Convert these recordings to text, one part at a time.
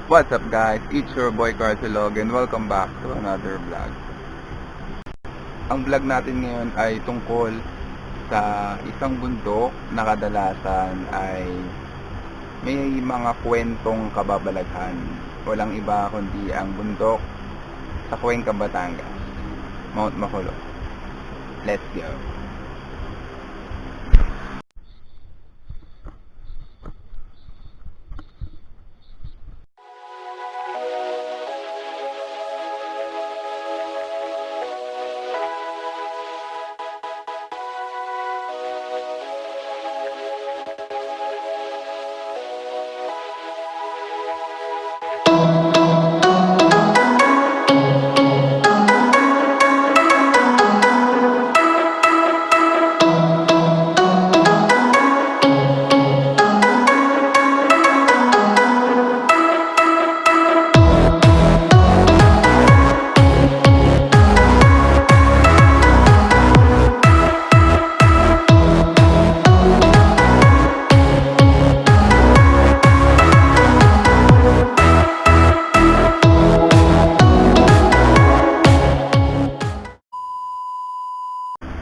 What's up guys, it's your boy Batangas and welcome back to another vlog. Ang vlog natin ngayon ay tungkol sa isang bundok na kadalasan ay may mga kwentong kababalaghan. Walang iba kundi ang bundok sa Cuenca, Batangas, Mount Maculot. Let's go!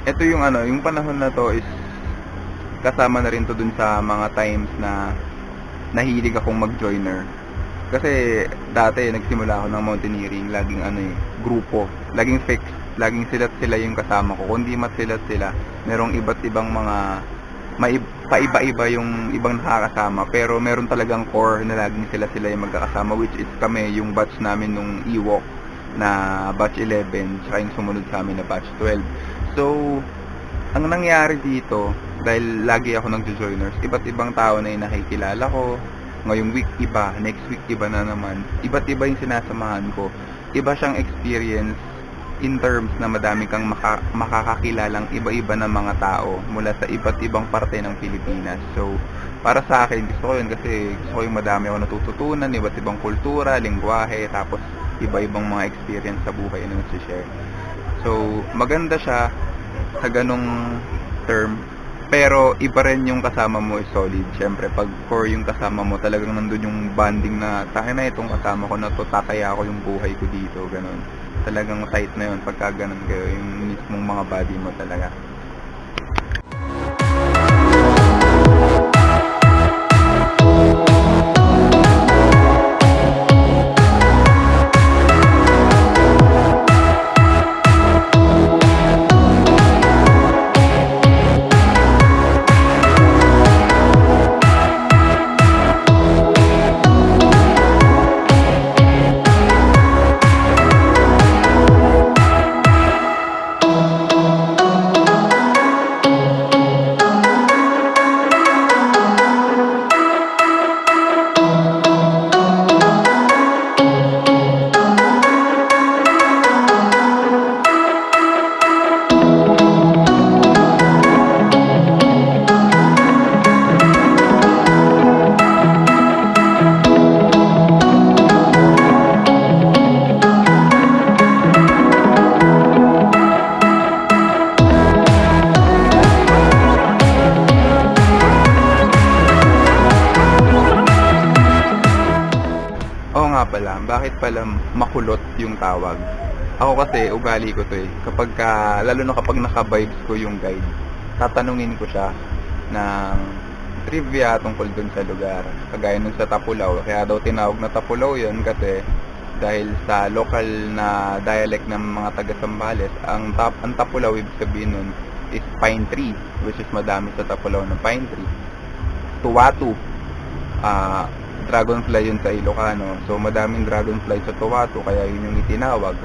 Ito yung panahon na to is kasama na rin to dun sa mga times na nahilig akong mag-joiner. Kasi dati nagsimula ako ng mountaineering, laging grupo, laging fixed, laging sila yung kasama ko. Kundi sila, merong iba't ibang mga paiba-iba yung ibang nakakasama, pero meron talagang core na laging sila yung magkakasama, which is kami, yung batch namin nung Ewok na batch 11, saka yung sumunod sa amin na batch 12. So, ang nangyari dito, dahil lagi ako nag-joiners, iba't ibang tao na yung nakikilala ko. Ngayong week iba, next week iba na naman. Iba't iba yung sinasamahan ko. Iba siyang experience in terms na madami kang makakakilalang iba-iba na mga tao mula sa iba't ibang parte ng Pilipinas. So, para sa akin, gusto ko yun kasi gusto ko yung madami ako natututunan, iba't ibang kultura, lengguwahe, tapos iba-ibang mga experience sa buhay na nag-share. So, maganda siya sa ganong term, pero iba rin yung kasama mo is solid. Siyempre, pag core yung kasama mo, talagang nandun yung bonding na tayo na itong kasama ko na to, tataya ko yung buhay ko dito, ganon. Talagang tight na yun pagka ganon kayo, yung mismong mga body mo talaga. Bakit pala makulot yung tawag? Ako kasi, ugali ko to eh. Lalo na kapag naka-vibes ko yung guide, tatanungin ko siya ng trivia tungkol dun sa lugar. Kagaya nun sa Tapulaw. Kaya daw tinawag na Tapulaw yun kasi dahil sa local na dialect ng mga taga-Sambales, ang Tapulaw, ibig sabihin nun, is pine tree, which is madami sa Tapulaw na pine tree. Tuwatu, dragonfly yun sa Ilocano. So, madaming dragonfly sa Tuwatu, kaya yun yung itinawag.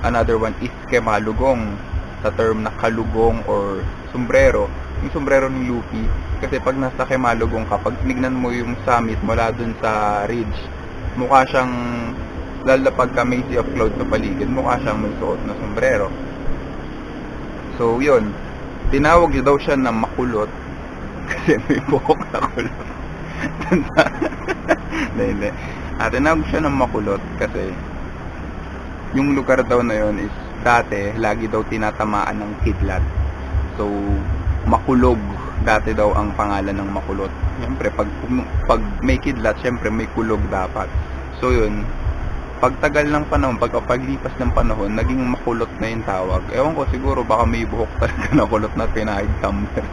Another one is kemalugong, sa term na kalugong or sombrero. Yung sombrero ng Lupi. Kasi pag nasa kemalugong ka, pag tinignan mo yung summit mula dun sa ridge, mukha siyang, lalo pagka may sea of clouds sa paligid, mukha siyang may suot na sombrero. So, yun. Tinawag daw siya na makulot kasi may buhok na kulot. Hindi. Tinawag siya ng makulot kasi yung lugar daw na yun is dati lagi daw tinatamaan ng kidlat. So, makulog dati daw ang pangalan ng Maculot. Siyempre, pag may kidlat, siyempre may kulog dapat. So yun, pagtagal ng panahon, pagpaglipas ng panahon, naging makulot na yung tawag. Ewan ko, siguro baka may buhok talaga na kulot na pinahid tumbler.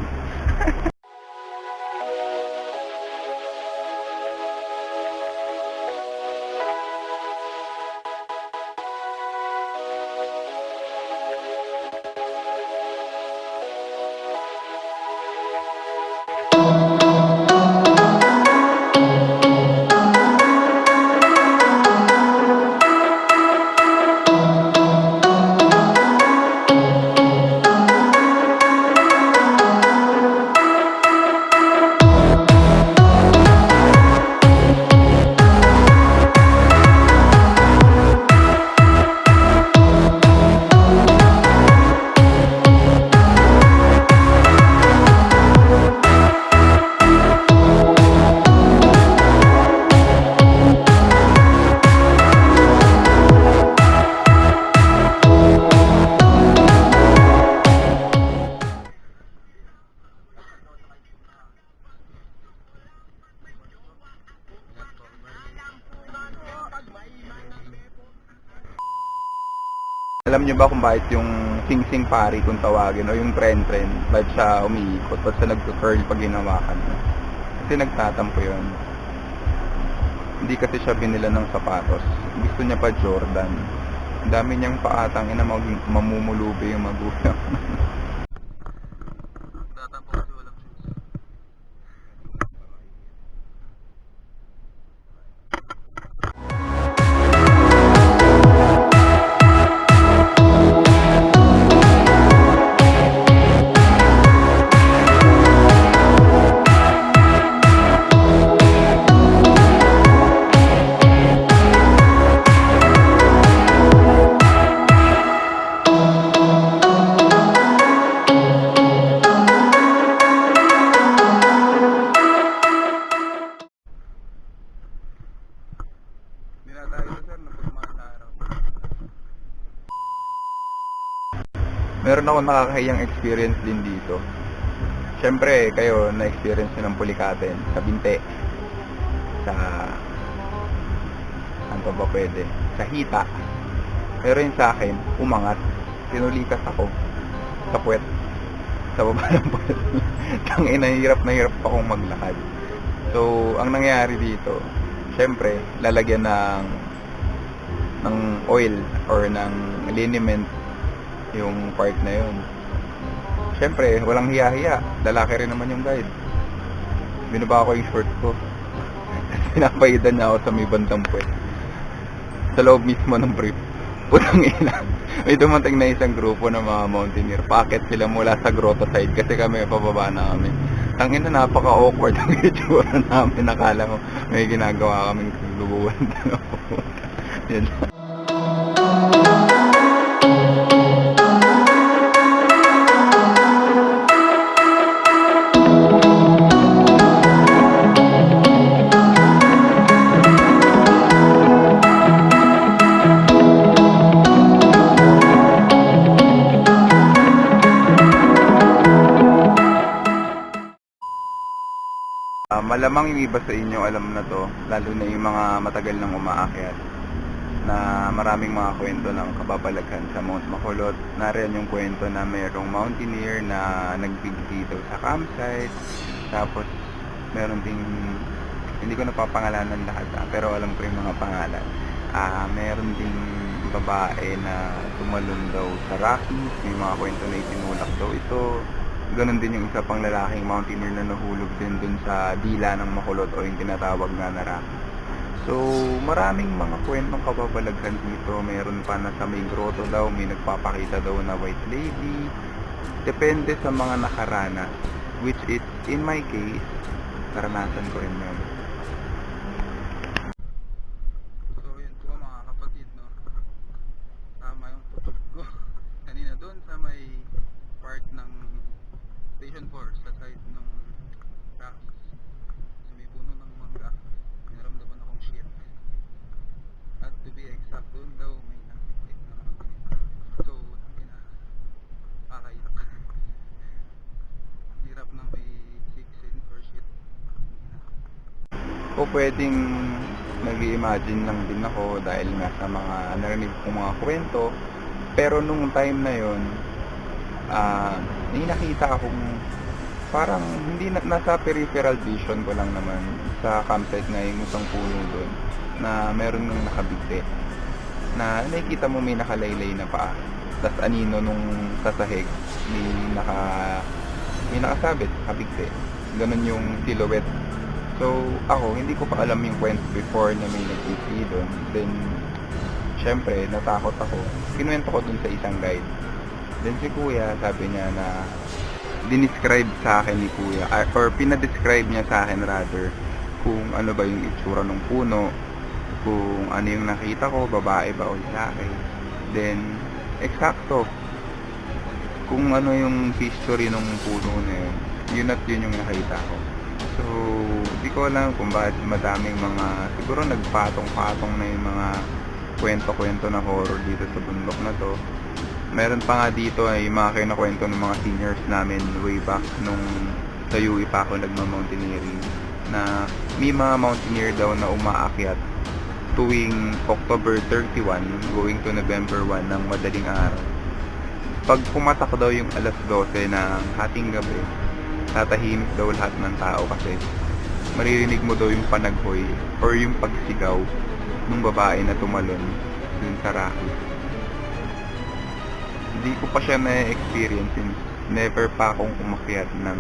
Alam niyo ba kung bakit yung sing-sing pari kung tawagin o yung tren-tren, bakit siya umiikot, bakit siya nagka-curl pag ginawakan mo? Kasi nagtatampo yun. Hindi kasi siya binila ng sapatos. Gusto niya pa Jordan. Ang dami niyang paatang ina mamumulubi yung magulang. Tatampo kasi walang shoes. Meron ako nakakahiyang experience din dito. Siyempre, kayo na-experience nyo ng pulikatin sa binte, sa ano pa ba pwede, sa hita. Pero yun sa akin, umangat. Sinulikas ako sa puwet, sa baba ng puwet. Tangina, na hirap akong maglakad. So, ang nangyari dito, siyempre, lalagyan ng oil or ng liniment yung part na yun. Siyempre, walang hiya-hiya. Lalaki rin naman yung guide. Binaba ko yung short ko. Pinapaidan niya ako sa may bandang puwet. Sa loob mismo ng brief. Putang ina. May dumating na isang grupo ng mga Mountaineer. Packet sila mula sa Grotto side kasi kami pababa na kami. Tangina, napaka-awkward ang itsura namin. Nakala mo may ginagawa kaming lubuan. Yan. Malamang yung iba sa inyo alam na to, lalo na yung mga matagal nang umaakyat, na maraming mga kwento ng Kababalaghan sa Mount Maculot. Nariyan yung kwento na mayroong Mountaineer na nagbig dito sa campsite. Tapos meron ding, hindi ko napapangalanan lahat pero alam ko yung mga pangalan. Meron ding babae na tumalon daw sa Rockies. May mga kwento na itinulak daw ito. Ganon din yung isa pang lalaking Mountaineer na nahulog din dun sa dila ng Maculot o yung tinatawag nga na Rockies. So, maraming mga kwentong Kababalaghan dito. Meron pa na sa may Grotto daw, may nagpapakita daw na white lady. Depende sa mga nakaranas. Which is, in my case, karanasan ko rin yun. So, yun po mga kapatid, no? Tama yung tutog ko. Kanina doon sa may part ng Station 4 sa side ng Rockies. So, may puno ng mangga. Naramdaman akong shit. At to be exact, doon daw may nakikita na mga ganito. So, nakakaiyak. Hirap ng may 6 or shit. O pwedeng nag-i-imagine lang din ako dahil nga sa mga narinig kong mga kwento. Pero nung time na yon, may nakita akong parang hindi nasa peripheral vision ko lang naman sa campsite na yung isang puno doon na meron ng nakabigti. Na nakikita mo may nakalaylay na paa. Tas anino nung sasahig, may nakasabit, nakabigti. Ganun yung silhouette. So, ako, hindi ko pa alam yung kwento before na may nag-see doon. Then, syempre, natakot ako. Kinuwento ko dun sa isang guide. Then si kuya, sabi niya na dinescribe sa akin ni kuya, or pinadescribe niya sa akin rather, kung ano ba yung itsura ng puno, kung ano yung nakita ko, babae ba o lalaki. Then, eksakto, kung ano yung history ng puno na yun at yun yung nakita ko. So, di ko alam kung bakit madaming mga, siguro nagpatong-patong na yung mga kwento-kwento na horror dito sa bundok na to. Meron pa nga dito ay mga kinakwento ng mga seniors namin way back nung sa UE pa ako nagma-mountaineering, na may mga mountaineer daw na umaakyat tuwing October 31 going to November 1 ng madaling araw. Pag pumatak daw yung alas 12 ng hating gabi, tatahimik daw lahat ng tao kasi maririnig mo daw yung panaghoy or yung pagsigaw ng babae na tumalon dun sa Rockies. Hindi ko pa siya na-experience since never pa akong umakyat ng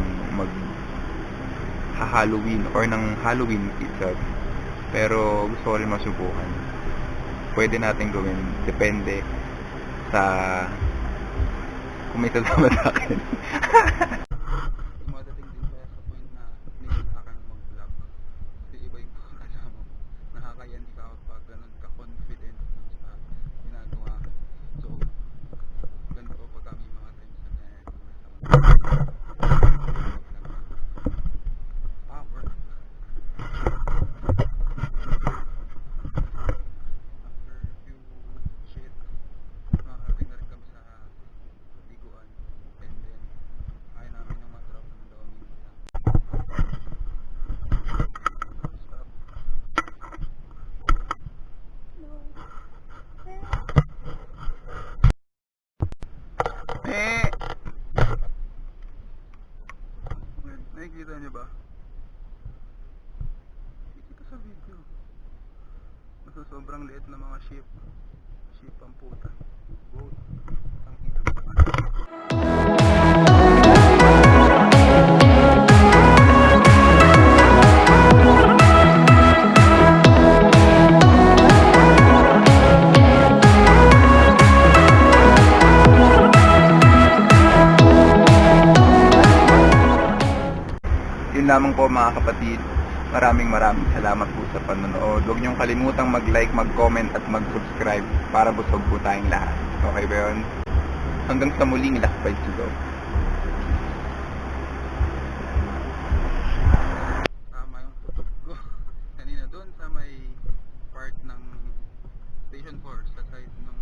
Halloween or ng Halloween itself. Pero gusto ko rin masubukan. Pwede natin gawin. Depende sa kung may sasama sa akin. Dumadating din kaya sa point na nilita kang mag-vlog. Kasi iba yung kasama mo. Nakakayan ka pag ganun ka-confident sa ginagawa ka. So, ganun ko pag kami mga times na power. After few shit, nakakarating na rin kami sa biguan. And then, kaya namin ng masarap ng Lomi. Stop. Eh! Nakikita niyo ba? Nakikita sa video. Nasa sobrang liit na mga sheep. Sheep ang puta. Goat. Ang ina. Yun lamang po mga kapatid. Maraming salamat po sa panonood. Huwag niyong kalimutang mag-like, mag-comment at mag-subscribe para busog po tayong lahat. Okay ba yun? Hanggang sa muling Lakbaysilog. Tama yung tutok ko. Kanina doon sa may part ng Station 4 sa side ng